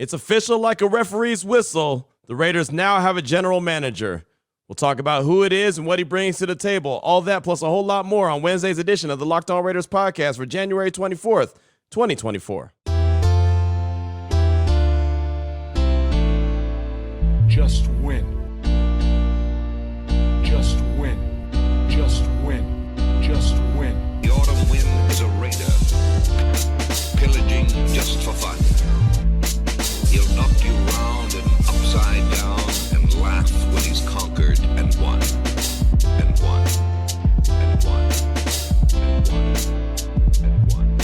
It's official like a referee's whistle. The Raiders now have a general manager. We'll talk about who it is and what he brings to the table. All that plus a whole lot more on Wednesday's edition of the Locked On Raiders podcast for January 24th, 2024. Just win. Just win. Just win. Just win. The autumn wind is a raider, pillaging just for fun. He'll knock you round and upside down and laugh when he's conquered and won. And won. And won. And won. And won.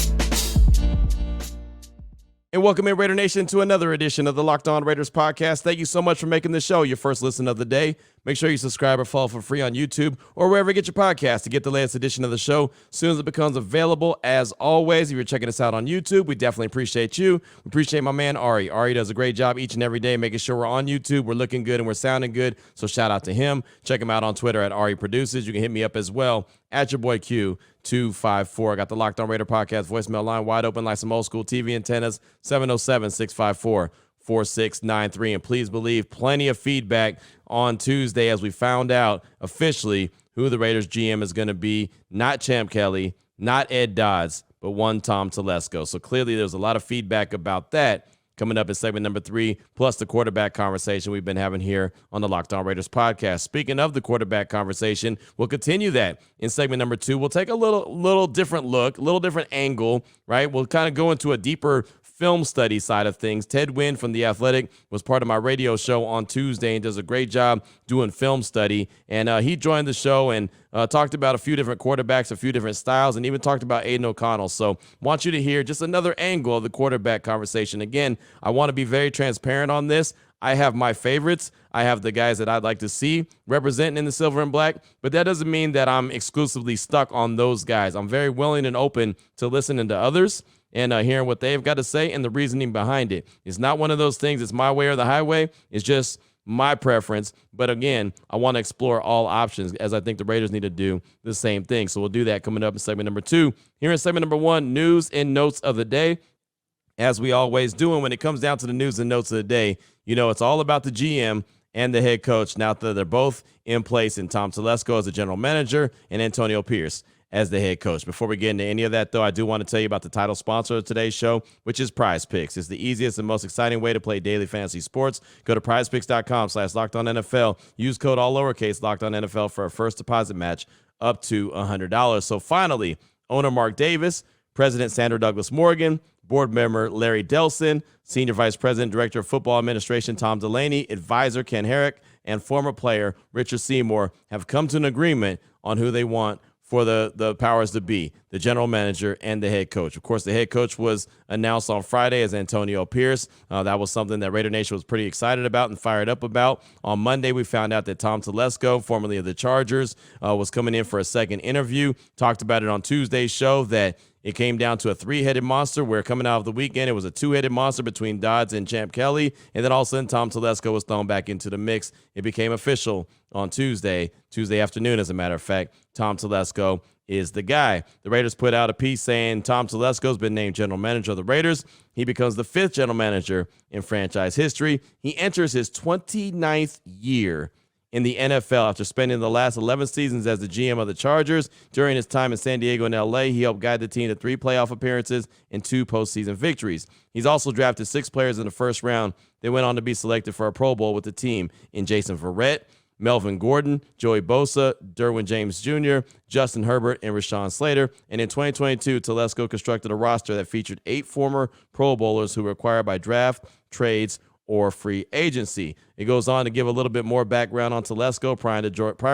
And welcome in, Raider Nation, to another edition of the Locked On Raiders podcast. Thank you so much for making the show your first listen of the day. Make sure you subscribe or follow for free on YouTube or wherever you get your podcast to get the latest edition of the show as soon as it becomes available. As always, if you're checking us out on YouTube, we definitely appreciate you. We appreciate my man, Ari. Ari does a great job each and every day making sure we're on YouTube, we're looking good, and we're sounding good. So shout out to him. Check him out on Twitter at Ari Produces. You can hit me up as well at your boy Q254. I got the Locked On Raider podcast voicemail line wide open like some old school TV antennas, 707-654-4693. And please believe plenty of feedback on Tuesday as we found out officially who the Raiders GM is going to be. Not Champ Kelly, not Ed Dodds, but one Tom Telesco. So clearly there's a lot of feedback about that coming up in segment number 3, plus the quarterback conversation we've been having here on the Locked On Raiders podcast. Speaking of the quarterback conversation, we'll continue that in segment number 2. We'll take a little different look, a little different angle, right? We'll kind of go into a deeper film study side of things. Ted Wynn from The Athletic was part of my radio show on Tuesday and does a great job doing film study. And he joined the show and talked about a few different quarterbacks, a few different styles, and even talked about Aidan O'Connell. So want you to hear just another angle of the quarterback conversation. Again, I want to be very transparent on this. I have my favorites. I have the guys that I'd like to see representing in the silver and black, but that doesn't mean that I'm exclusively stuck on those guys. I'm very willing and open to listening to others and hearing what they've got to say and the reasoning behind it. It's not one of those things, it's my way or the highway. It's just my preference. But again, I want to explore all options, as I think the Raiders need to do the same thing. So we'll do that coming up in segment number 2. Here in segment number 1, news and notes of the day. As we always do, and when it comes down to the news and notes of the day, you know, it's all about the GM and the head coach. Now that they're both in place, and Tom Telesco as the general manager and Antonio Pierce as the head coach. Before we get into any of that, though, I do want to tell you about the title sponsor of today's show, which is PrizePicks. It's the easiest and most exciting way to play daily fantasy sports. Go to prizepicks.com/LockedOnNFL. Use code all lowercase LockedOnNFL for a first deposit match up to $100. So finally, owner Mark Davis, President Sandra Douglas Morgan, board member Larry Delson, Senior Vice President, Director of Football Administration Tom Delaney, advisor Ken Herrick, and former player Richard Seymour have come to an agreement on who they want for the powers to be, the general manager and the head coach. Of course, the head coach was announced on Friday as Antonio Pierce. That was something that Raider Nation was pretty excited about and fired up about. On Monday, we found out that Tom Telesco, formerly of the Chargers, was coming in for a second interview. Talked about it on Tuesday's show that it came down to a 3-headed monster where coming out of the weekend, it was a 2-headed monster between Dodds and Champ Kelly. And then all of a sudden, Tom Telesco was thrown back into the mix. It became official on Tuesday afternoon, as a matter of fact. Tom Telesco is the guy. The Raiders put out a piece saying Tom Telesco has been named general manager of the Raiders. He becomes the 5th general manager in franchise history. He enters his 29th year in the NFL after spending the last 11 seasons as the GM of the Chargers. During his time in San Diego and LA, he helped guide the team to 3 playoff appearances and 2 postseason victories. He's also drafted 6 players in the first round. They went on to be selected for a Pro Bowl with the team in Jason Verrett, Melvin Gordon, Joey Bosa, Derwin James Jr., Justin Herbert, and Rashawn Slater. And in 2022, Telesco constructed a roster that featured 8 former Pro Bowlers who were acquired by draft, trades, or free agency. It goes on to give a little bit more background on Telesco. Prior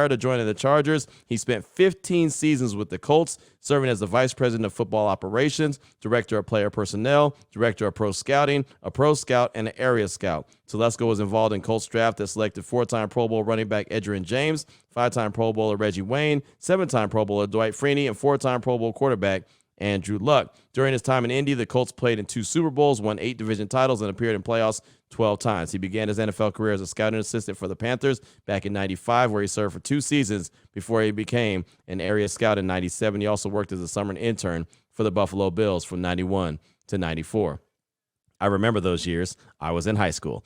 to joining the Chargers, he spent 15 seasons with the Colts, serving as the Vice President of Football Operations, Director of Player Personnel, Director of Pro Scouting, a Pro Scout, and an Area Scout. Telesco was involved in Colts draft that selected 4-time Pro Bowl running back Edgerrin James, 5-time Pro Bowler Reggie Wayne, 7-time Pro Bowler Dwight Freeney, and 4-time Pro Bowl quarterback Andrew Luck. During his time in Indy, the Colts played in 2 Super Bowls, won 8 division titles, and appeared in playoffs 12 times. He began his NFL career as a scouting assistant for the Panthers back in 95, where he served for 2 seasons before he became an area scout in 97. He also worked as a summer intern for the Buffalo Bills from 91 to 94. I remember those years. I was in high school.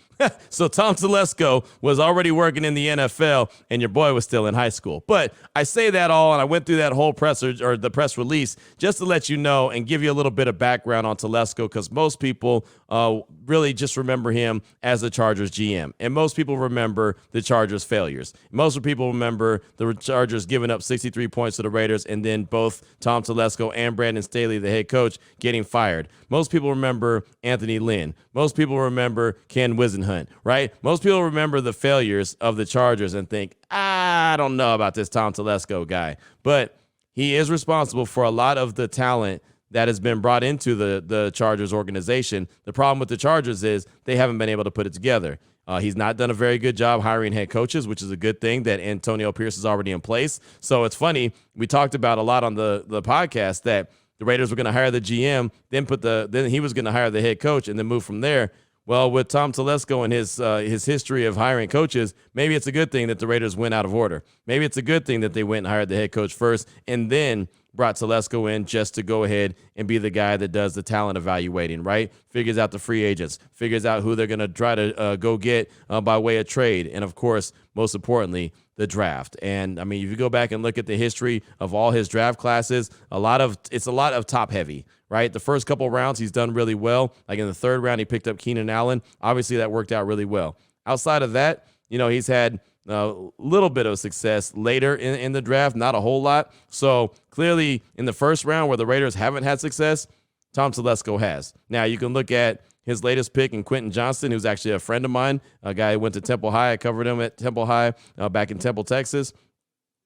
So Tom Telesco was already working in the NFL, and your boy was still in high school. But I say that all, and I went through that whole the press release just to let you know and give you a little bit of background on Telesco, because most people really just remember him as the Chargers GM, and most people remember the Chargers failures. Most people remember the Chargers giving up 63 points to the Raiders, and then both Tom Telesco and Brandon Staley, the head coach, getting fired. Most people remember Anthony Lynn. Most people remember Ken Wisenhunt, right? Most people remember the failures of the Chargers and think, I don't know about this Tom Telesco guy. But he is responsible for a lot of the talent that has been brought into the Chargers organization. The problem with the Chargers is they haven't been able to put it together. He's not done a very good job hiring head coaches, which is a good thing that Antonio Pierce is already in place. So it's funny. We talked about a lot on the podcast that the Raiders were going to hire the GM, then he was going to hire the head coach and then move from there. Well, with Tom Telesco and his history of hiring coaches, maybe it's a good thing that the Raiders went out of order. Maybe it's a good thing that they went and hired the head coach first and then brought Telesco in just to go ahead and be the guy that does the talent evaluating, right? Figures out the free agents, figures out who they're going to try to go get by way of trade, and, of course, most importantly, the draft. And, I mean, if you go back and look at the history of all his draft classes, it's a lot of top-heavy, right? The first couple rounds, he's done really well. Like in the third round, he picked up Keenan Allen. Obviously, that worked out really well. Outside of that, he's had a little bit of success later in the draft, not a whole lot. So clearly in the first round where the Raiders haven't had success, Tom Telesco has. Now you can look at his latest pick in Quinton Johnson, who's actually a friend of mine, a guy who went to Temple High. I covered him at Temple High back in Temple, Texas.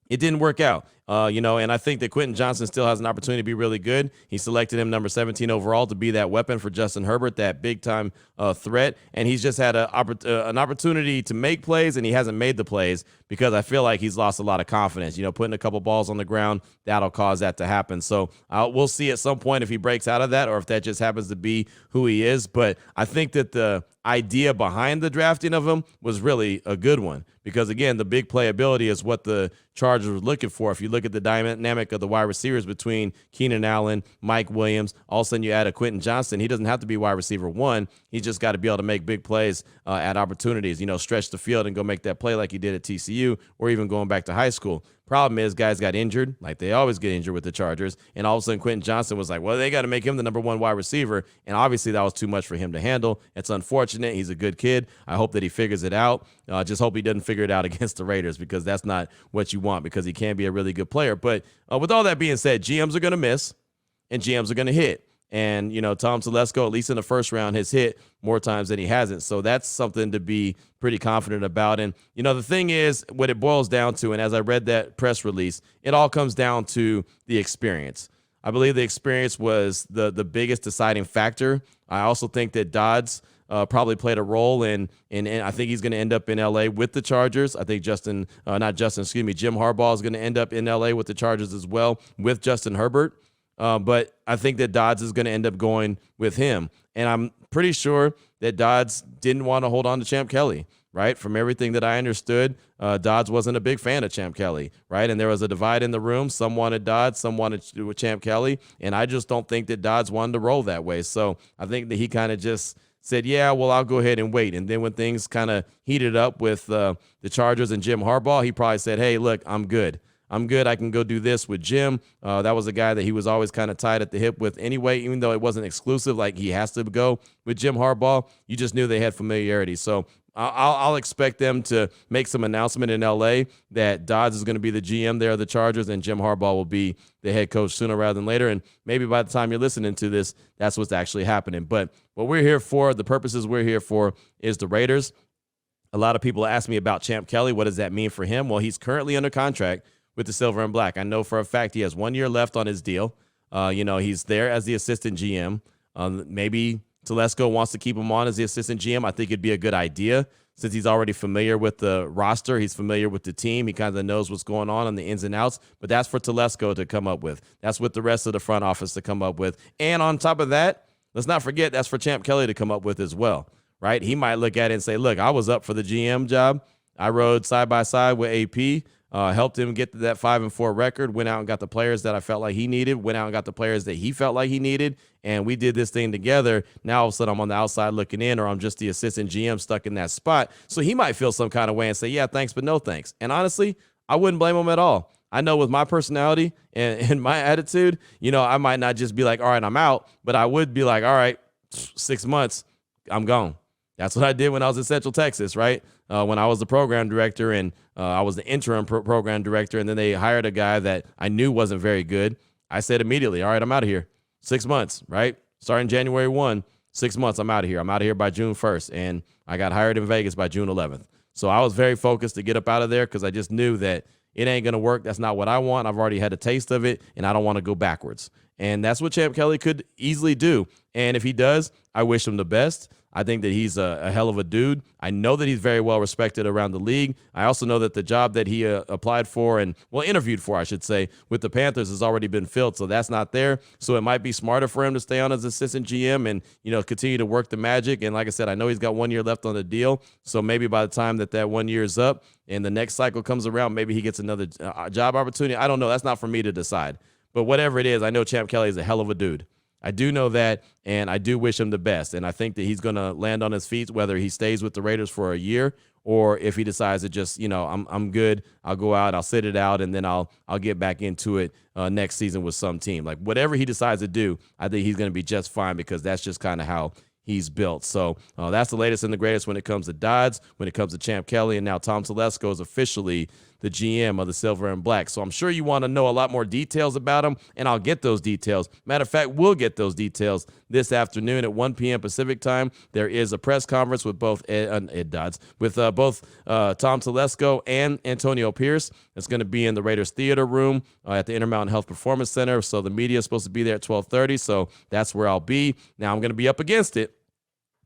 It didn't work out, and I think that Quinton Johnson still has an opportunity to be really good. He selected him number 17 overall to be that weapon for Justin Herbert, that big-time threat, and he's just had an opportunity to make plays, and he hasn't made the plays because I feel like he's lost a lot of confidence. Putting a couple balls on the ground, that'll cause that to happen. So we'll see at some point if he breaks out of that or if that just happens to be who he is. But I think that the idea behind the drafting of him was really a good one because, again, the big playability is what the Chargers were looking for. If you look at the dynamic of the wide receivers between Keenan Allen, Mike Williams, all of a sudden you add a Quinton Johnson. He doesn't have to be wide receiver one. He's just got to be able to make big plays at opportunities, stretch the field and go make that play like he did at TCU or even going back to high school. Problem is, guys got injured, like they always get injured with the Chargers, and all of a sudden Quinton Johnson was like, well, they got to make him the number one wide receiver, and obviously that was too much for him to handle. It's unfortunate. He's a good kid. I hope that he figures it out. Just hope he doesn't figure it out against the Raiders because that's not what you want because he can be a really good player. But with all that being said, GMs are going to miss, and GMs are going to hit. And, Tom Telesco, at least in the first round, has hit more times than he hasn't. So that's something to be pretty confident about. And, the thing is, what it boils down to, and as I read that press release, it all comes down to the experience. I believe the experience was the biggest deciding factor. I also think that Dodds probably played a role in I think he's going to end up in L.A. with the Chargers. I think Jim Harbaugh is going to end up in L.A. with the Chargers as well with Justin Herbert. But I think that Dodds is going to end up going with him. And I'm pretty sure that Dodds didn't want to hold on to Champ Kelly, right? From everything that I understood, Dodds wasn't a big fan of Champ Kelly, right? And there was a divide in the room. Some wanted Dodds, some wanted to do with Champ Kelly. And I just don't think that Dodds wanted to roll that way. So I think that he kind of just said, yeah, well, I'll go ahead and wait. And then when things kind of heated up with the Chargers and Jim Harbaugh, he probably said, hey, look, I'm good. I can go do this with Jim. That was a guy that he was always kind of tied at the hip with anyway, even though it wasn't exclusive, like he has to go with Jim Harbaugh. You just knew they had familiarity. So I'll expect them to make some announcement in L.A. that Dodds is going to be the GM there of the Chargers and Jim Harbaugh will be the head coach sooner rather than later. And maybe by the time you're listening to this, that's what's actually happening. But what we're here for, the purposes we're here for, is the Raiders. A lot of people ask me about Champ Kelly. What does that mean for him? Well, he's currently under contract with the Silver and Black. I know for a fact he has 1 year left on his deal. He's there as the assistant GM. Maybe Telesco wants to keep him on as the assistant GM. I think it'd be a good idea since he's already familiar with the roster. He's familiar with the team. He kind of knows what's going on the ins and outs. But that's for Telesco to come up with. That's what the rest of the front office to come up with. And on top of that, let's not forget that's for Champ Kelly to come up with as well, right? He might look at it and say, look, I was up for the GM job. I rode side by side with AP. helped him get to that 5-4 record, went out and got the players that I felt like he needed, went out and got the players that he felt like he needed, and we did this thing together. Now all of a sudden I'm on the outside looking in, or I'm just the assistant GM stuck in that spot. So he might feel some kind of way and say, yeah, thanks, but no thanks. And honestly, I wouldn't blame him at all. I know with my personality and my attitude, I might not just be like, all right, I'm out, but I would be like, all right, 6 months, I'm gone. That's what I did when I was in Central Texas, right? When I was the program director and I was the interim program director, and then they hired a guy that I knew wasn't very good. I said immediately, all right, I'm out of here. 6 months, right? Starting January 1, 6 months, I'm out of here. I'm out of here by June 1st, and I got hired in Vegas by June 11th. So I was very focused to get up out of there because I just knew that it ain't going to work. That's not what I want. I've already had a taste of it, and I don't want to go backwards. And that's what Champ Kelly could easily do. And if he does, I wish him the best. I think that he's a hell of a dude. I know that he's very well respected around the league. I also know that the job that he applied for interviewed for, I should say, with the Panthers has already been filled, so that's not there. So it might be smarter for him to stay on as assistant GM and, continue to work the magic. And like I said, I know he's got 1 year left on the deal, so maybe by the time that 1 year is up and the next cycle comes around, maybe he gets another job opportunity. I don't know. That's not for me to decide. But whatever it is, I know Champ Kelly is a hell of a dude. I do know that, and I do wish him the best. And I think that he's going to land on his feet, whether he stays with the Raiders for a year or if he decides to just, I'm good. I'll go out, I'll sit it out, and then I'll get back into it next season with some team. Like whatever he decides to do, I think he's going to be just fine because that's just kind of how he's built. So that's the latest and the greatest when it comes to Dodds, when it comes to Champ Kelly, and now Tom Telesco is officially the GM of the Silver and Black. So I'm sure you want to know a lot more details about him, and I'll get those details. Matter of fact, we'll get those details this afternoon at 1 p.m. Pacific time. There is a press conference with both Tom Telesco and Antonio Pierce. It's going to be in the Raiders Theater Room at the Intermountain Health Performance Center. So the media is supposed to be there at 12:30. So that's where I'll be. Now I'm going to be up against it.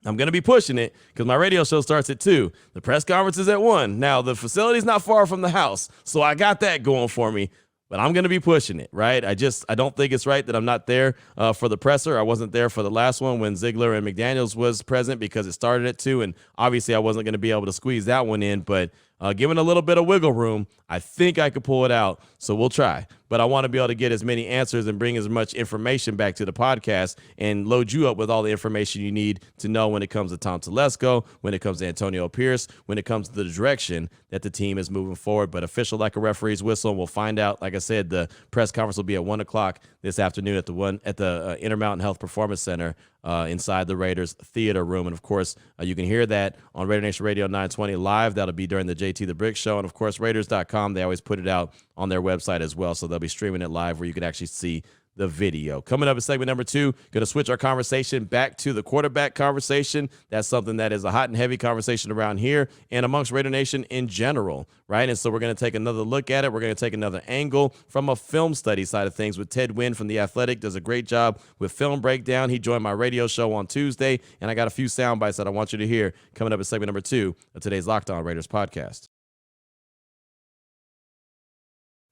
I'm going to be pushing it because my radio show starts at 2. The press conference is at 1. Now, the facility's not far from the house, so I got that going for me. But I'm going to be pushing it, right? I don't think it's right that I'm not there for the presser. I wasn't there for the last one when Ziegler and McDaniels was present because it started at 2, and obviously I wasn't going to be able to squeeze that one in. But given a little bit of wiggle room, I think I could pull it out, so we'll try. But I want to be able to get as many answers and bring as much information back to the podcast and load you up with all the information you need to know when it comes to Tom Telesco, when it comes to Antonio Pierce, when it comes to the direction that the team is moving forward. But official like a referee's whistle, and we'll find out. Like I said, the press conference will be at 1 o'clock this afternoon at the Intermountain Health Performance Center inside the Raiders Theater Room. And, of course, you can hear that on Raider Nation Radio 920 live. That'll be during the JT the Brick Show. And, of course, Raiders.com, they always put it out on their website as well. So they'll be streaming it live where you can actually see the video. Coming up in segment number 2, going to switch our conversation back to the quarterback conversation. That's something that is a hot and heavy conversation around here and amongst Raider Nation in general, right? And so we're going to take another look at it. We're going to take another angle from a film study side of things with Ted Wynn from The Athletic. Does a great job with film breakdown. He joined my radio show on Tuesday, and I got a few sound bites that I want you to hear coming up in segment number 2 of today's Locked On Raiders podcast.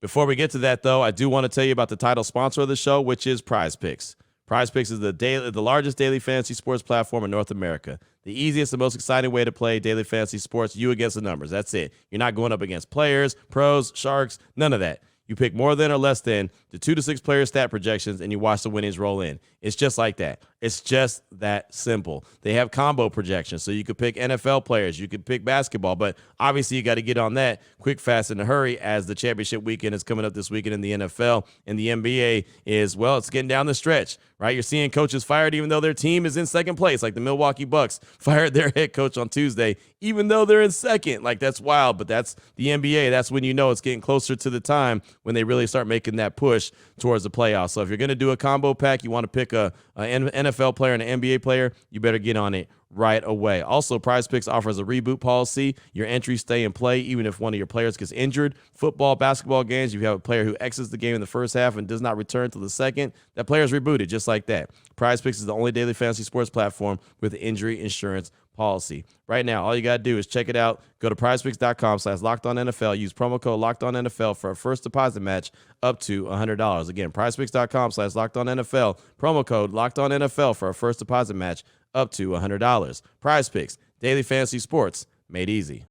Before we get to that, though, I do want to tell you about the title sponsor of the show, which is PrizePicks. PrizePicks is the largest daily fantasy sports platform in North America. The easiest and most exciting way to play daily fantasy sports, you against the numbers. That's it. You're not going up against players, pros, sharks, none of that. You pick more than or less than the 2 to 6 player stat projections, and you watch the winnings roll in. It's just like that. It's just that simple. They have combo projections, so you could pick NFL players. You could pick basketball, but obviously you got to get on that quick, fast, in a hurry as the championship weekend is coming up this weekend in the NFL, and the NBA is, well, it's getting down the stretch, right? You're seeing coaches fired even though their team is in second place, like the Milwaukee Bucks fired their head coach on Tuesday, even though they're in second. Like, that's wild, but that's the NBA. That's when you know it's getting closer to the time when they really start making that push towards the playoffs. So if you're going to do a combo pack, you want to pick an NFL player and an NBA player, you better get on it right away. Also, PrizePicks offers a reboot policy. Your entries stay in play even if one of your players gets injured. Football, basketball games, if you have a player who exits the game in the first half and does not return till the second, that player is rebooted just like that. PrizePicks is the only daily fantasy sports platform with injury insurance policy. Right now, all you got to do is check it out. Go to prizepicks.com/LockedOnNFL. Use promo code LockedOnNFL for a first deposit match up to $100. Again, prizepicks.com/LockedOnNFL. Promo code LockedOnNFL for a first deposit match up to $100. PrizePicks, daily fantasy sports made easy.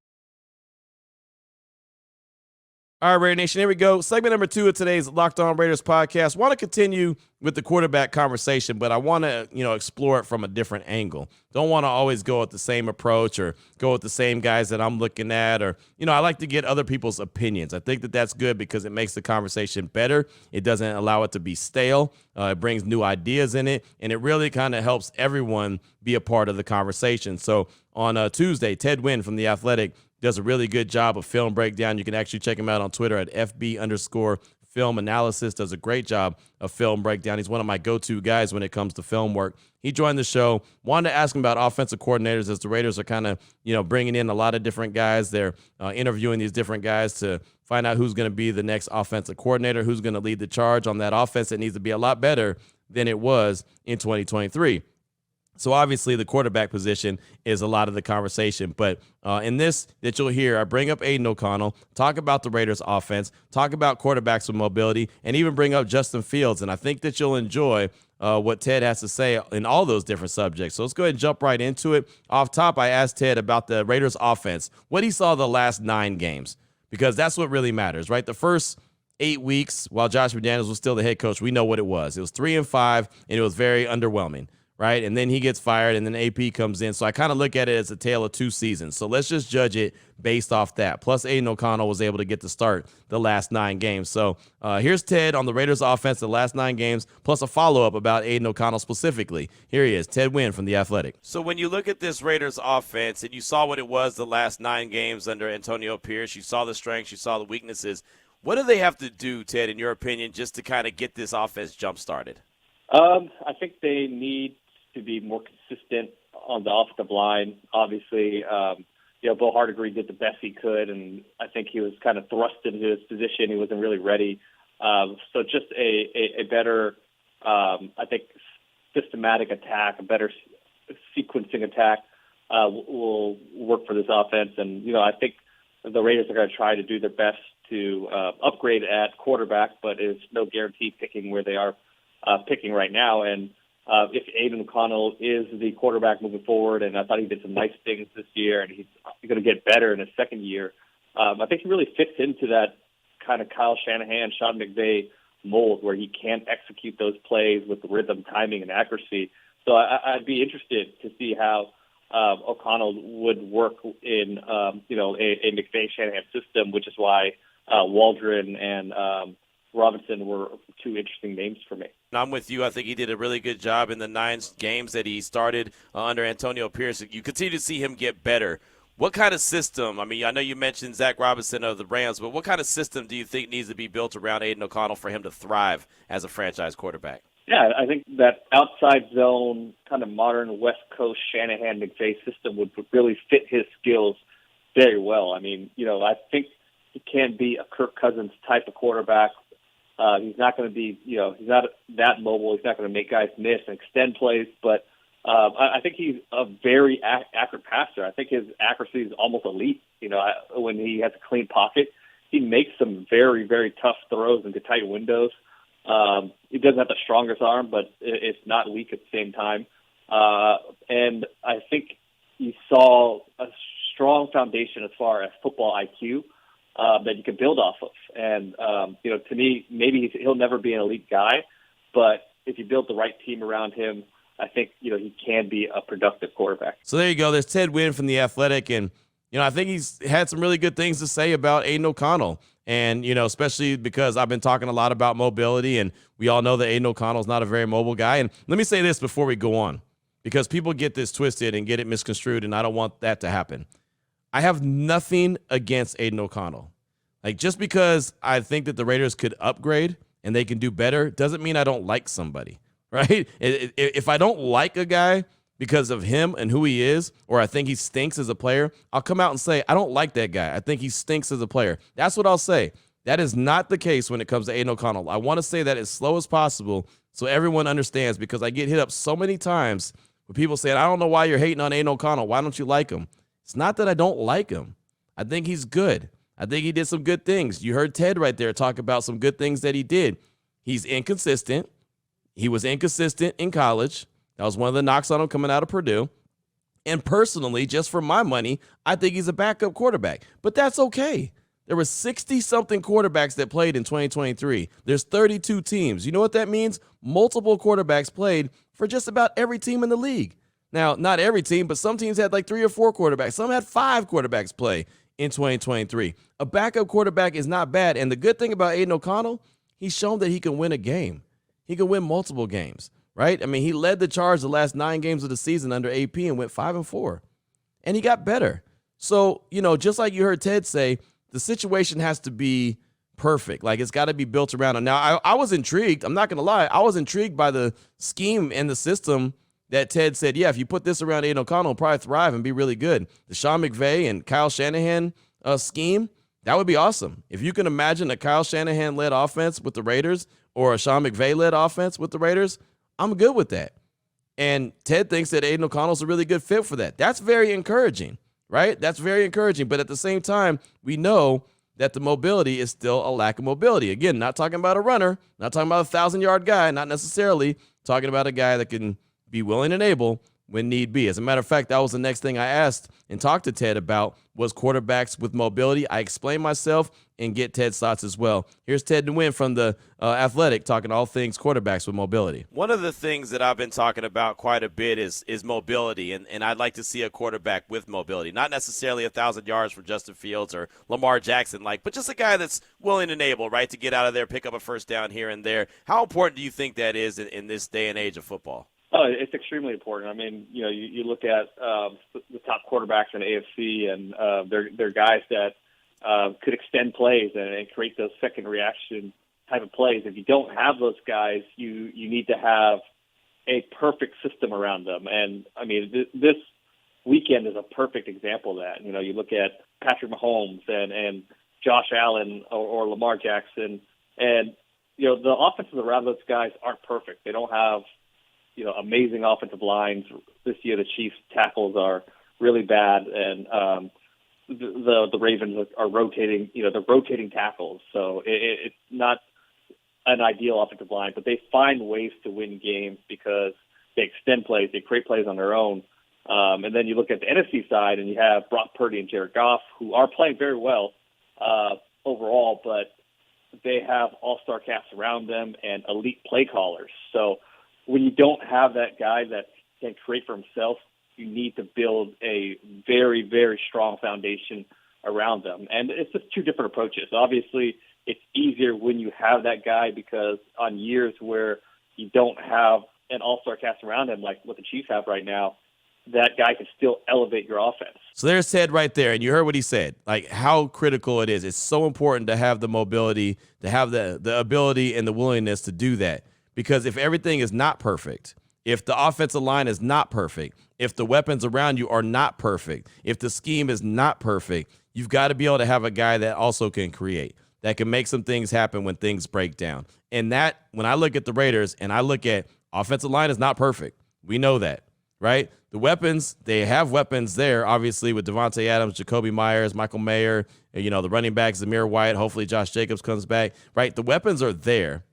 All right, Raider Nation, here we go. Segment number 2 of today's Locked On Raiders podcast. Want to continue with the quarterback conversation, but I want to, explore it from a different angle. Don't want to always go with the same approach or go with the same guys that I'm looking at, or, I like to get other people's opinions. I think that that's good because it makes the conversation better. It doesn't allow it to be stale. It brings new ideas in it, and it really kind of helps everyone be a part of the conversation. So on Tuesday, Ted Wynn from The Athletic does a really good job of film breakdown. You can actually check him out on Twitter at FB_film analysis. Does a great job of film breakdown. He's one of my go-to guys when it comes to film work. He joined the show. Wanted to ask him about offensive coordinators as the Raiders are kind of, bringing in a lot of different guys. They're interviewing these different guys to find out who's going to be the next offensive coordinator, who's going to lead the charge on that offense that needs to be a lot better than it was in 2023. So obviously the quarterback position is a lot of the conversation. But in this that you'll hear, I bring up Aidan O'Connell, talk about the Raiders offense, talk about quarterbacks with mobility, and even bring up Justin Fields. And I think that you'll enjoy what Ted has to say in all those different subjects. So let's go ahead and jump right into it. Off top, I asked Ted about the Raiders offense, what he saw the last 9 games, because that's what really matters, right? The first 8 weeks, while Josh McDaniels was still the head coach, we know what it was. It was 3-5, and it was very underwhelming. Right. And then he gets fired and then AP comes in. So I kind of look at it as a tale of 2 seasons. So let's just judge it based off that. Plus, Aidan O'Connell was able to get to start the last 9 games. So here's Ted on the Raiders offense the last 9 games, plus a follow-up about Aidan O'Connell specifically. Here he is, Ted Wynn from The Athletic. So when you look at this Raiders offense and you saw what it was the last 9 games under Antonio Pierce, you saw the strengths, you saw the weaknesses. What do they have to do, Ted, in your opinion, just to kind of get this offense jump-started? I think they need to be more consistent on the offensive line. Obviously, Bill Hardigree did the best he could, and I think he was kind of thrust into his position. He wasn't really ready. So just a better, I think, systematic attack, a better sequencing attack will work for this offense. And, I think the Raiders are going to try to do their best to upgrade at quarterback, but it's no guarantee picking where they are picking right now. And if Aidan O'Connell is the quarterback moving forward, and I thought he did some nice things this year, and he's going to get better in his second year, I think he really fits into that kind of Kyle Shanahan, Sean McVay mold where he can execute those plays with rhythm, timing, and accuracy. So I'd be interested to see how O'Connell would work in a McVay Shanahan system, which is why Waldron and Robinson were 2 interesting names for me. I'm with you. I think he did a really good job in the 9 games that he started under Antonio Pierce. You continue to see him get better. What kind of system? I mean, I know you mentioned Zach Robinson of the Rams, but what kind of system do you think needs to be built around Aidan O'Connell for him to thrive as a franchise quarterback? Yeah, I think that outside zone, kind of modern West Coast Shanahan McVay system would really fit his skills very well. I mean, I think he can be a Kirk Cousins type of quarterback. He's not going to be, he's not that mobile. He's not going to make guys miss and extend plays, but I think he's a very accurate passer. I think his accuracy is almost elite. When he has a clean pocket, he makes some very, very tough throws into tight windows. He doesn't have the strongest arm, but it's not weak at the same time. And I think you saw a strong foundation as far as football IQ that you can build off of. And, to me, maybe he'll never be an elite guy, but if you build the right team around him, I think, he can be a productive quarterback. So there you go. There's Ted Wynn from The Athletic. And, I think he's had some really good things to say about Aidan O'Connell. And, especially because I've been talking a lot about mobility, and we all know that Aidan O'Connell's not a very mobile guy. And let me say this before we go on, because people get this twisted and get it misconstrued, and I don't want that to happen. I have nothing against Aidan O'Connell. Like, just because I think that the Raiders could upgrade and they can do better doesn't mean I don't like somebody, right? If I don't like a guy because of him and who he is, or I think he stinks as a player, I'll come out and say, I don't like that guy. I think he stinks as a player. That's what I'll say. That is not the case when it comes to Aidan O'Connell. I want to say that as slow as possible so everyone understands, because I get hit up so many times with people saying, I don't know why you're hating on Aidan O'Connell. Why don't you like him? It's not that I don't like him. I think he's good. I think he did some good things. You heard Ted right there talk about some good things that he did. He's inconsistent. He was inconsistent in college. That was one of the knocks on him coming out of Purdue. And personally, just for my money, I think he's a backup quarterback. But that's okay. There were 60-something quarterbacks that played in 2023. There's 32 teams. You know what that means? Multiple quarterbacks played for just about every team in the league. Now, not every team, but some teams had like 3 or 4 quarterbacks. Some had 5 quarterbacks play in 2023. A backup quarterback is not bad. And the good thing about Aidan O'Connell, he's shown that he can win a game. He can win multiple games, right? I mean, he led the charge the last 9 games of the season under AP and went 5-4. And he got better. So, just like you heard Ted say, the situation has to be perfect. Like, it's got to be built around him. Now, I was intrigued. I'm not going to lie. I was intrigued by the scheme and the system that Ted said, yeah, if you put this around Aidan O'Connell, he'll probably thrive and be really good. The Sean McVay and Kyle Shanahan scheme, that would be awesome. If you can imagine a Kyle Shanahan-led offense with the Raiders or a Sean McVay-led offense with the Raiders, I'm good with that. And Ted thinks that Aidan O'Connell's a really good fit for that. That's very encouraging, right? That's very encouraging. But at the same time, we know that the mobility is still a lack of mobility. Again, not talking about a runner, not talking about a 1,000-yard guy, not necessarily talking about a guy that can be willing and able when need be. As a matter of fact, that was the next thing I asked and talked to Ted about was quarterbacks with mobility. I explained myself and get Ted's thoughts as well. Here's Ted DeWin from the Athletic talking all things quarterbacks with mobility. One of the things that I've been talking about quite a bit is mobility, and I'd like to see a quarterback with mobility. Not necessarily 1,000 yards for Justin Fields or Lamar Jackson, but just a guy that's willing and able, right, to get out of there, pick up a first down here and there. How important do you think that is in this day and age of football? Oh, it's extremely important. I mean, you look at the top quarterbacks in the AFC, and they're guys that could extend plays and create those second reaction type of plays. If you don't have those guys, you need to have a perfect system around them. And, I mean, this weekend is a perfect example of that. You look at Patrick Mahomes and Josh Allen or Lamar Jackson, and, the offenses around those guys aren't perfect. They don't have amazing offensive lines. This year, the Chiefs' tackles are really bad, and the Ravens are rotating. They're rotating tackles, so it's not an ideal offensive line. But they find ways to win games because they extend plays, they create plays on their own. And then you look at the NFC side, and you have Brock Purdy and Jared Goff, who are playing very well overall, but they have all-star casts around them and elite play callers. So when you don't have that guy that can create for himself, you need to build a very, very strong foundation around them. And it's just 2 different approaches. Obviously, it's easier when you have that guy because on years where you don't have an all-star cast around him, like what the Chiefs have right now, that guy can still elevate your offense. So there's Ted right there, and you heard what he said, like how critical it is. It's so important to have the mobility, to have the ability and the willingness to do that. Because if everything is not perfect, if the offensive line is not perfect, if the weapons around you are not perfect, if the scheme is not perfect, you've got to be able to have a guy that also can create, that can make some things happen when things break down. And that, when I look at the Raiders and I look at offensive line is not perfect. We know that, right? The weapons, they have weapons there, obviously, with Devontae Adams, Jacoby Myers, Michael Mayer, the running backs, Zamir White, hopefully Josh Jacobs comes back, right? The weapons are there.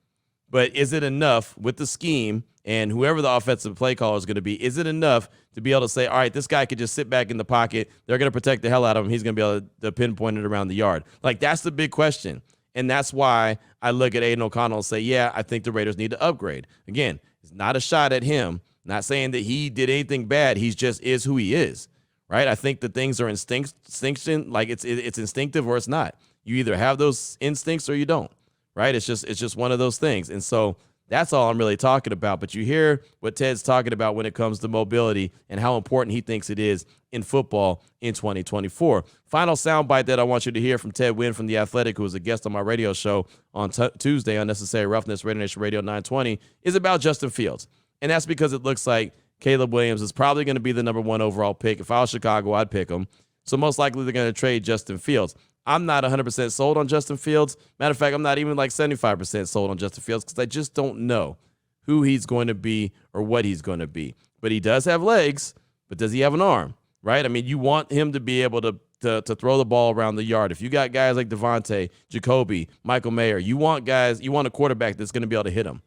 But is it enough with the scheme and whoever the offensive play caller is going to be, is it enough to be able to say, all right, this guy could just sit back in the pocket. They're going to protect the hell out of him. He's going to be able to pinpoint it around the yard. Like, that's the big question. And that's why I look at Aidan O'Connell and say, yeah, I think the Raiders need to upgrade. Again, it's not a shot at him. Not saying that he did anything bad. He just is who he is, right? I think that things are instinction, like it's instinctive or it's not. You either have those instincts or you don't. Right? It's just one of those things. And so that's all I'm really talking about. But you hear what Ted's talking about when it comes to mobility and how important he thinks it is in football in 2024. Final soundbite that I want you to hear from Ted Wynn from The Athletic, who was a guest on my radio show on Tuesday, Unnecessary Roughness, Raider Nation Radio 920, is about Justin Fields. And that's because it looks like Caleb Williams is probably going to be the number 1 overall pick. If I was Chicago, I'd pick him. So most likely they're going to trade Justin Fields. I'm not 100% sold on Justin Fields. Matter of fact, I'm not even like 75% sold on Justin Fields because I just don't know who he's going to be or what he's going to be. But he does have legs, but does he have an arm, right? I mean, you want him to be able to throw the ball around the yard. If you got guys like Devontae, Jacoby, Michael Mayer, you want a quarterback that's going to be able to hit him,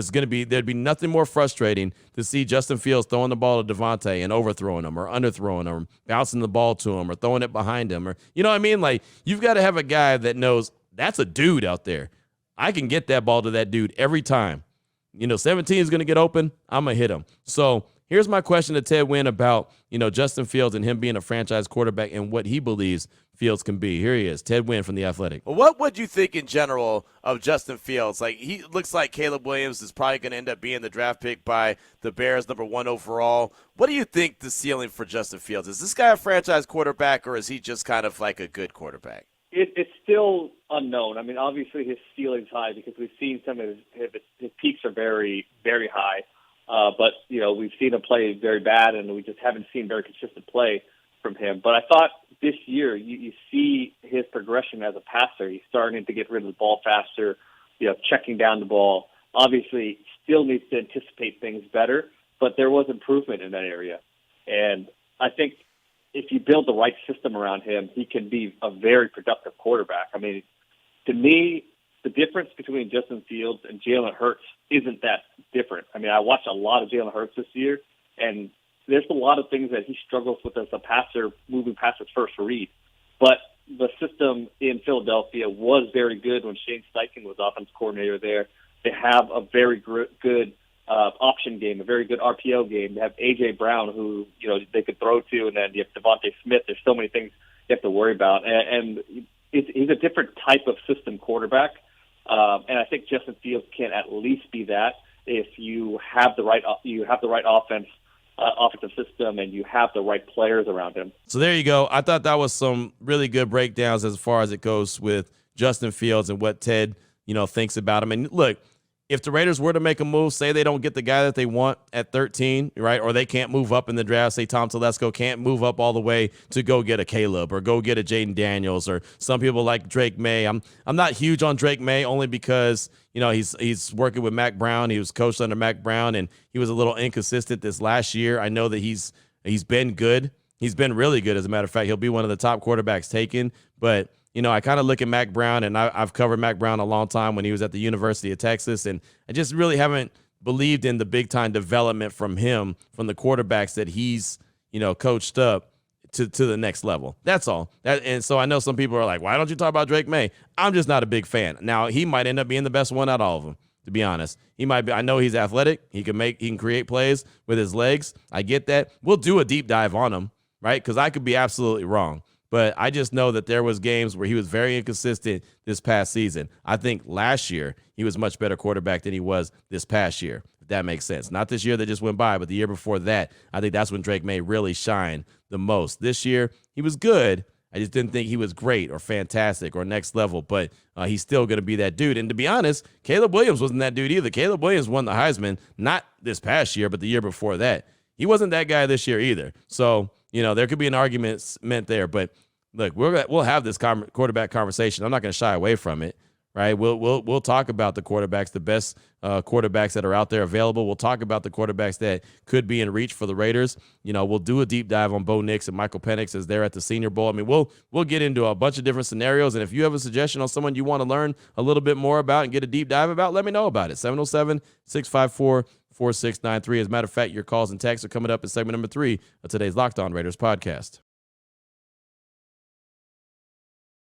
there'd be nothing more frustrating to see Justin Fields throwing the ball to Devontae and overthrowing him or underthrowing him or bouncing the ball to him or throwing it behind him, or, you know what I mean? Like, you've got to have a guy that knows that's a dude out there. I can get that ball to that dude every time. 17 is going to get open. I'm going to hit him. So here's my question to Ted Wynn about, Justin Fields and him being a franchise quarterback and what he believes Fields can be. Here he is, Ted Wynn from The Athletic. Well, what would you think in general of Justin Fields? Like, he looks like Caleb Williams is probably going to end up being the draft pick by the Bears, number 1 overall. What do you think the ceiling for Justin Fields? Is this guy a franchise quarterback, or is he just kind of like a good quarterback? It's still unknown. I mean, obviously his ceiling's high because we've seen some of his peaks are very, very high. But, we've seen him play very bad, and we just haven't seen very consistent play from him. But I thought this year you see his progression as a passer. He's starting to get rid of the ball faster, checking down the ball. Obviously, still needs to anticipate things better, but there was improvement in that area. And I think if you build the right system around him, he can be a very productive quarterback. I mean, to me, the difference between Justin Fields and Jalen Hurts isn't that different. I mean, I watched a lot of Jalen Hurts this year, and there's a lot of things that he struggles with as a passer, moving past his first read. But the system in Philadelphia was very good when Shane Steichen was offense coordinator there. They have a very good option game, a very good RPO game. They have A.J. Brown, who they could throw to, and then you have Devontae Smith. There's so many things you have to worry about. And he's a different type of system quarterback. And I think Justin Fields can at least be that if you have the right offensive system and you have the right players around him. So there you go. I thought that was some really good breakdowns as far as it goes with Justin Fields and what Ted, thinks about him. And look, if the Raiders were to make a move, say they don't get the guy that they want at 13, right, or they can't move up in the draft, say Tom Telesco can't move up all the way to go get a Caleb or go get a Jaden Daniels, or some people like Drake May. I'm not huge on Drake May only because, he's working with Mac Brown. He was coached under Mac Brown, and he was a little inconsistent this last year. I know that he's been good. He's been really good, as a matter of fact. He'll be one of the top quarterbacks taken, but I kind of look at Mac Brown, and I've covered Mac Brown a long time when he was at the University of Texas, and I just really haven't believed in the big-time development from him, from the quarterbacks that he's, coached up to the next level. That's all. And so I know some people are like, why don't you talk about Drake May? I'm just not a big fan. Now, he might end up being the best one out of all of them, to be honest. He might be. I know he's athletic. He can create plays with his legs. I get that. We'll do a deep dive on him, right? Because I could be absolutely wrong. But I just know that there was games where he was very inconsistent this past season. I think last year he was much better quarterback than he was this past year, if that makes sense. Not this year that just went by, but the year before that. I think that's when Drake May really shined the most. This year, he was good. I just didn't think he was great or fantastic or next level, but he's still going to be that dude. And to be honest, Caleb Williams wasn't that dude either. Caleb Williams won the Heisman, not this past year, but the year before that. He wasn't that guy this year either. So, there could be an argument meant there, but look, we'll have this quarterback conversation. I'm not going to shy away from it, right? We'll talk about the quarterbacks, the best quarterbacks that are out there available. We'll talk about the quarterbacks that could be in reach for the Raiders. We'll do a deep dive on Bo Nix and Michael Penix as they're at the Senior Bowl. I mean, we'll get into a bunch of different scenarios, and if you have a suggestion on someone you want to learn a little bit more about and get a deep dive about, let me know about it. 707-654-4693. As a matter of fact, your calls and texts are coming up in segment number 3 of today's Locked On Raiders podcast.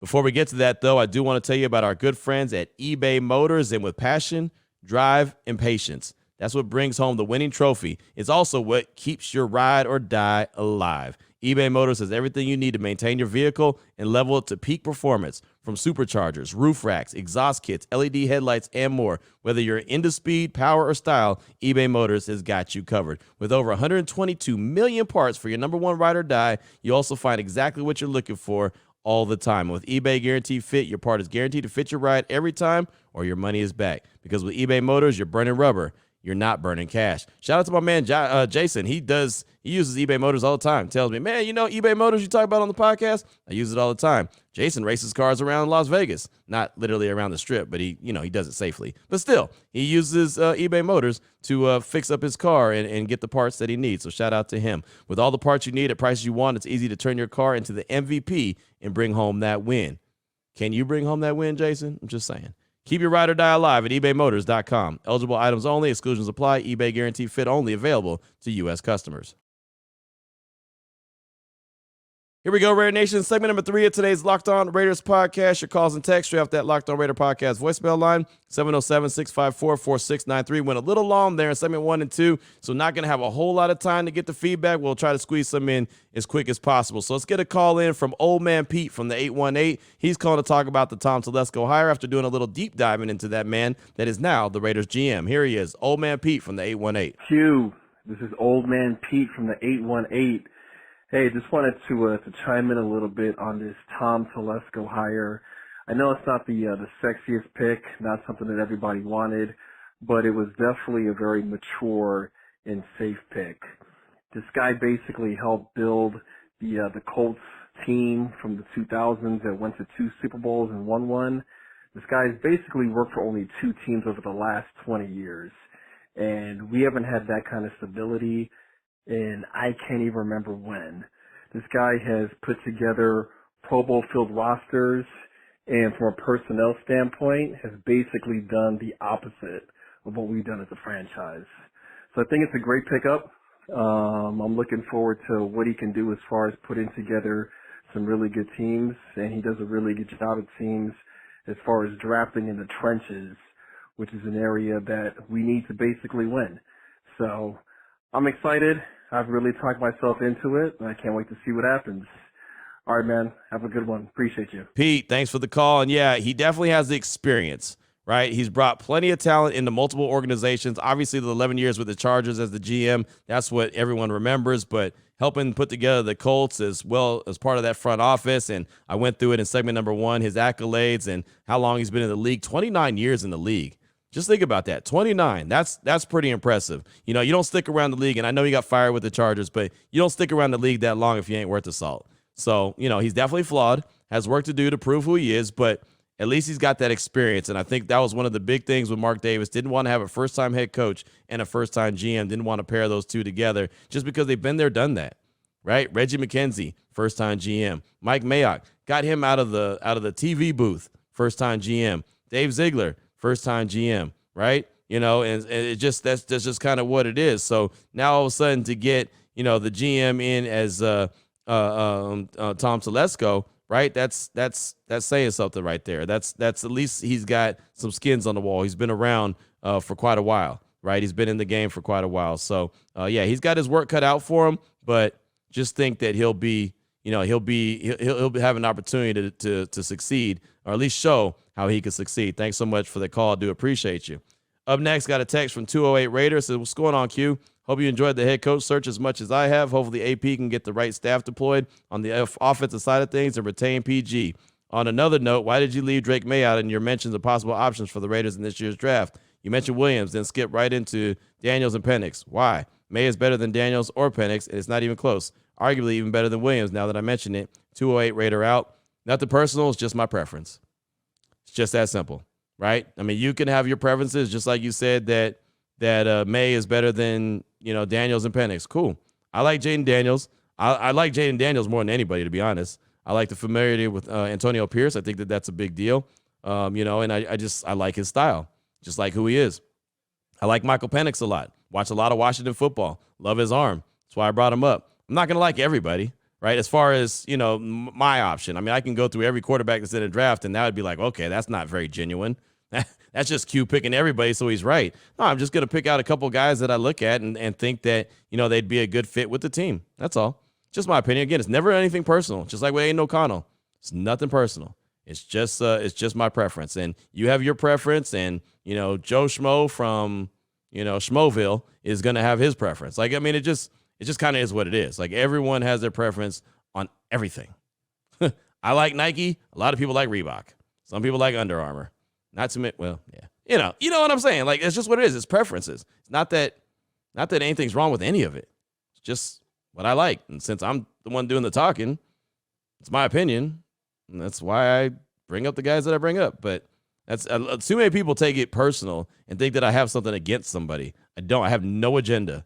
Before we get to that, though, I do want to tell you about our good friends at eBay Motors. And with passion, drive, and patience, that's what brings home the winning trophy. It's also what keeps your ride or die alive. eBay Motors has everything you need to maintain your vehicle and level it to peak performance, from superchargers, roof racks, exhaust kits, LED headlights, and more. Whether you're into speed, power, or style, eBay Motors has got you covered. With over 122 million parts for your number one ride or die, you also find exactly what you're looking for all the time. With eBay Guaranteed Fit, your part is guaranteed to fit your ride every time, or your money is back. Because with eBay Motors, you're burning rubber, you're not burning cash. Shout out to my man Jason. He uses eBay Motors all the time. Tells me, man, eBay Motors you talk about on the podcast? I use it all the time. Jason races cars around Las Vegas, not literally around the strip, but he does it safely. But still, he uses eBay Motors to fix up his car and get the parts that he needs. So shout out to him. With all the parts you need at prices you want, it's easy to turn your car into the MVP and bring home that win. Can you bring home that win, Jason? I'm just saying. Keep your ride or die alive at ebaymotors.com. Eligible items only. Exclusions apply. eBay guarantee fit only. Available to U.S. customers. Here we go, Raider Nation. Segment number 3 of today's Locked On Raiders podcast. Your calls and texts straight off that Locked On Raider podcast voicemail line, 707-654-4693. Went a little long there in segment 1 and 2, so not going to have a whole lot of time to get the feedback. We'll try to squeeze some in as quick as possible. So let's get a call in from Old Man Pete from the 818. He's calling to talk about the Tom Telesco hire after doing a little deep diving into that man that is now the Raiders GM. Here he is, Old Man Pete from the 818. Q, this is Old Man Pete from the 818. Hey, just wanted to chime in a little bit on this Tom Telesco hire. I know it's not the sexiest pick, not something that everybody wanted, but it was definitely a very mature and safe pick. This guy basically helped build the Colts team from the 2000s that went to 2 Super Bowls and won one. This guy's basically worked for only 2 teams over the last 20 years, and we haven't had that kind of stability. And I can't even remember when. This guy has put together Pro Bowl filled rosters, and from a personnel standpoint has basically done the opposite of what we've done as a franchise. So I think it's a great pickup. I'm looking forward to what he can do as far as putting together some really good teams, and he does a really good job of teams as far as drafting in the trenches, which is an area that we need to basically win. So I'm excited. I've really talked myself into it, and I can't wait to see what happens. All right, man. Have a good one. Appreciate you. Pete, thanks for the call. And, yeah, he definitely has the experience, right? He's brought plenty of talent into multiple organizations. Obviously, the 11 years with the Chargers as the GM, that's what everyone remembers. But helping put together the Colts as well as part of that front office, and I went through it in segment number 1, his accolades and how long he's been in the league, 29 years in the league. Just think about that. 29. That's pretty impressive. You know, you don't stick around the league, and I know he got fired with the Chargers, but you don't stick around the league that long if you ain't worth the salt. So, you know, he's definitely flawed, has work to do to prove who he is, but at least he's got that experience. And I think that was one of the big things with Mark Davis. Didn't want to have a first-time head coach and a first-time GM. Didn't want to pair those two together just because they've been there, done that, right? Reggie McKenzie, first-time GM. Mike Mayock, got him out of the TV booth, first-time GM. Dave Ziegler, first-time GM, right? You know, and it just that's just kind of what it is. So now all of a sudden to get, you know, the GM in as Tom Telesco, right? That's saying something right there. That's at least he's got some skins on the wall. He's been around for quite a while, right? He's been in the game for quite a while. So yeah, he's got his work cut out for him, but just think that he'll have an opportunity to succeed, or at least show how he can succeed. Thanks so much for the call. I do appreciate you. Up next, got a text from 208 Raiders. Says, what's going on, Q? Hope you enjoyed the head coach search as much as I have. Hopefully AP can get the right staff deployed on the offensive side of things and retain PG. On another note, why did you leave Drake May out in your mentions of possible options for the Raiders in this year's draft? You mentioned Williams, then skip right into Daniels and Penix. Why? May is better than Daniels or Penix, and it's not even close. Arguably even better than Williams now that I mention it. 208 Raider out. Nothing personal. It's just my preference. It's just that simple, right? I mean, you can have your preferences, just like you said that May is better than, you know, Daniels and Penix. Cool. I like Jaden Daniels. I like Jaden Daniels more than anybody, to be honest. I like the familiarity with Antonio Pierce. I think that's a big deal, you know, and I like his style, just like who he is. I like Michael Penix a lot. Watch a lot of Washington football. Love his arm. That's why I brought him up. I'm not going to like everybody, right? As far as, you know, my option. I mean, I can go through every quarterback that's in a draft, and that would be like, okay, that's not very genuine. That's just Q picking everybody so he's right. No, I'm just going to pick out a couple guys that I look at and think that, you know, they'd be a good fit with the team. That's all. Just my opinion. Again, it's never anything personal. Just like with Aidan O'Connell. It's nothing personal. It's just my preference. And you have your preference, and, you know, Joe Schmo from, you know, Schmoville is going to have his preference. Like, I mean, it just kind of is what it is. Like, everyone has their preference on everything. I like Nike. A lot of people like Reebok. Some people like Under Armour. Not too many. Well, yeah. You know what I'm saying? Like, it's just what it is. It's preferences. It's not that anything's wrong with any of it. It's just what I like. And since I'm the one doing the talking, it's my opinion. And that's why I bring up the guys that I bring up. But that's too many people take it personal and think that I have something against somebody. I don't. I have no agenda.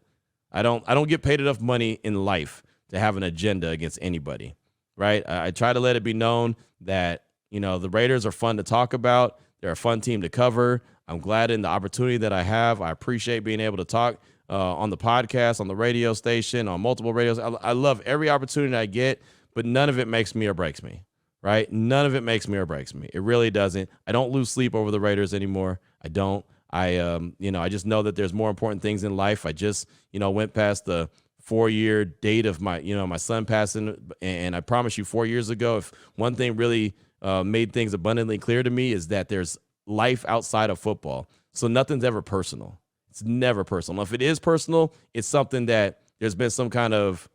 I don't get paid enough money in life to have an agenda against anybody, right? I try to let it be known that, you know, the Raiders are fun to talk about. They're a fun team to cover. I'm glad in the opportunity that I have. I appreciate being able to talk on the podcast, on the radio station, on multiple radios. I love every opportunity I get, but none of it makes me or breaks me, right? None of it makes me or breaks me. It really doesn't. I don't lose sleep over the Raiders anymore. I don't. I just know that there's more important things in life. I just, went past the 4-year date of my son passing. And I promise you 4 years ago, if one thing really made things abundantly clear to me is that there's life outside of football. So nothing's ever personal. It's never personal. If it is personal, it's something that there's been some kind of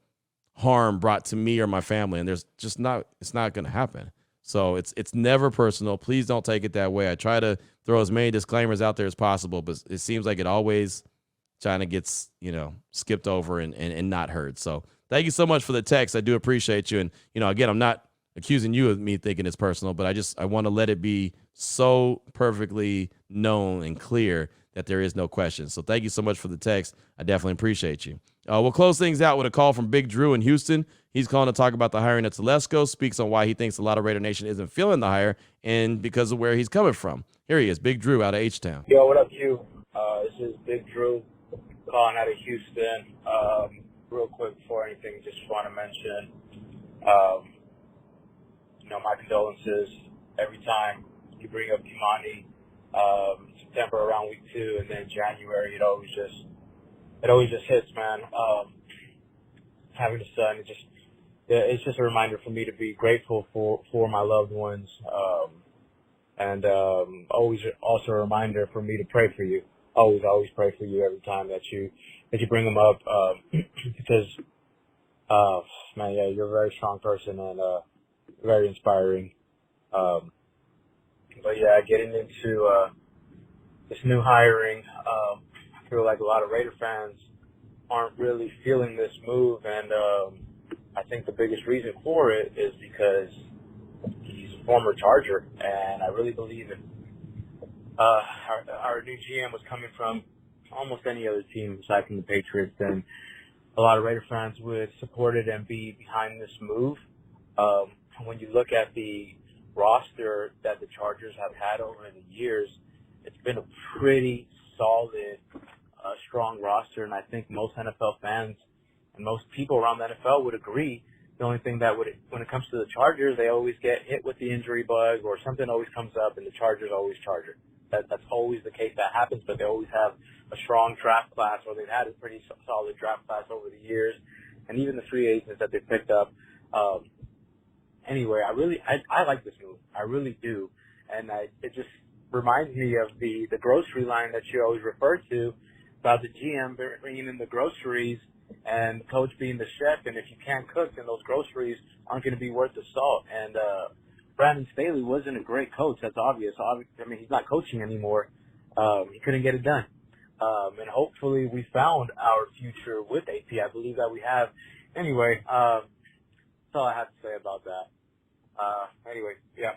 harm brought to me or my family, and it's not going to happen. So it's never personal. Please don't take it that way. I try to throw as many disclaimers out there as possible, but it seems like it always kind of gets, skipped over and not heard. So thank you so much for the text. I do appreciate you. And, again, I'm not accusing you of me thinking it's personal, but I want to let it be so perfectly known and clear that there is no question. So thank you so much for the text. I definitely appreciate you. We'll close things out with a call from Big Drew in Houston. He's calling to talk about the hiring of Telesco, speaks on why he thinks a lot of Raider Nation isn't feeling the hire and because of where he's coming from. Here he is, Big Drew out of H-Town. Yo, what up, Q? This is Big Drew calling out of Houston. Real quick before anything, just want to mention, my condolences every time you bring up Kimani. September around week 2, and then January, it always just hits, man. Having a son, it's just a reminder for me to be grateful for my loved ones, and always also a reminder for me to pray for you. Always pray for you every time that you bring them up, because man, yeah, you're a very strong person and very inspiring. But yeah, getting into this new hiring, I feel like a lot of Raider fans aren't really feeling this move, and I think the biggest reason for it is because he's a former Charger, and I really believe it. Our new GM was coming from almost any other team aside from the Patriots, and a lot of Raider fans would support it and be behind this move. When you look at the roster that the Chargers have had over the years, it's been a pretty solid, strong roster, and I think most NFL fans and most people around the NFL would agree. The only thing that when it comes to the Chargers, they always get hit with the injury bug or something always comes up, and the Chargers always Charger. That's always the case. That happens, but they always have a strong draft class, or they've had a pretty solid draft class over the years, and even the free agents that they picked up. Anyway, I like this move. I really do, and it just reminds me of the grocery line that you always refer to about the GM bringing in the groceries and the coach being the chef, and if you can't cook, then those groceries aren't going to be worth the salt. And Brandon Staley wasn't a great coach. That's obvious. I mean, he's not coaching anymore. He couldn't get it done. And hopefully we found our future with AP. I believe that we have. Anyway, that's all I have to say about that. Anyway, yeah.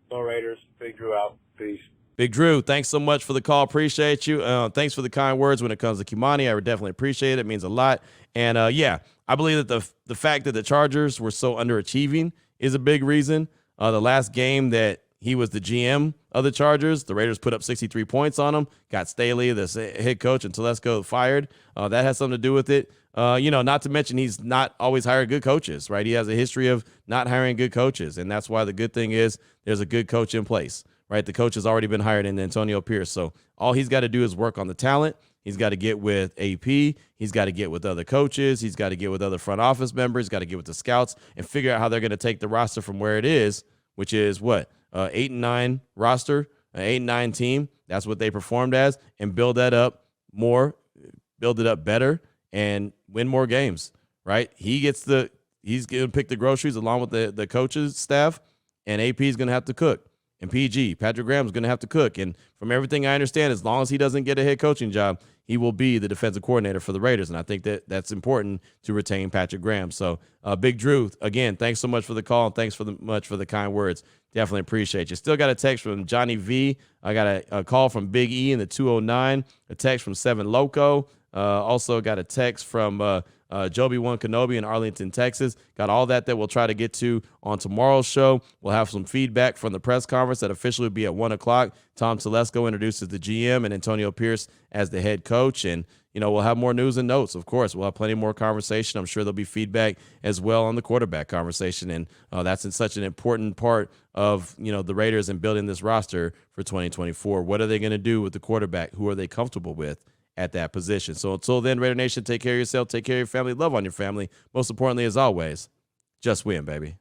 Go Raiders. Big Drew out. Peace. Big Drew, thanks so much for the call. Appreciate you. Thanks for the kind words when it comes to Kimani. I would definitely appreciate it. It means a lot. And, yeah, I believe that the fact that the Chargers were so underachieving is a big reason. The last game that he was the GM of the Chargers, the Raiders put up 63 points on him, got Staley, the head coach, and Telesco fired. That has something to do with it. Not to mention he's not always hired good coaches, right? He has a history of not hiring good coaches, and that's why the good thing is there's a good coach in place, right? The coach has already been hired in Antonio Pierce, so all he's got to do is work on the talent. He's got to get with AP. He's got to get with other coaches. He's got to get with other front office members. He's got to get with the scouts and figure out how they're going to take the roster from where it is, which is what? 8-9 roster, an 8-9 team. That's what they performed as, and build that up more, build it up better, and win more games, right? He's going to pick the groceries along with the coaches staff, and AP is going to have to cook. And PG, Patrick Graham's going to have to cook. And from everything I understand, as long as he doesn't get a head coaching job, he will be the defensive coordinator for the Raiders. And I think that's important to retain Patrick Graham. So, Big Drew, again, thanks so much for the call, and thanks much for the kind words. Definitely appreciate you. Still got a text from Johnny V. I got a call from Big E in the 209, a text from 7 Loco. Also got a text from Joby One Kenobi in Arlington, Texas. Got all that we'll try to get to on tomorrow's show. We'll have some feedback from the press conference that officially will be at 1 o'clock. Tom Telesco introduces the GM and Antonio Pierce as the head coach. And, we'll have more news and notes, of course. We'll have plenty more conversation. I'm sure there'll be feedback as well on the quarterback conversation. And that's such an important part of, the Raiders and building this roster for 2024. What are they going to do with the quarterback? Who are they comfortable with at that position? So until then, Raider Nation, take care of yourself, take care of your family, love on your family. Most importantly, as always, just win, baby.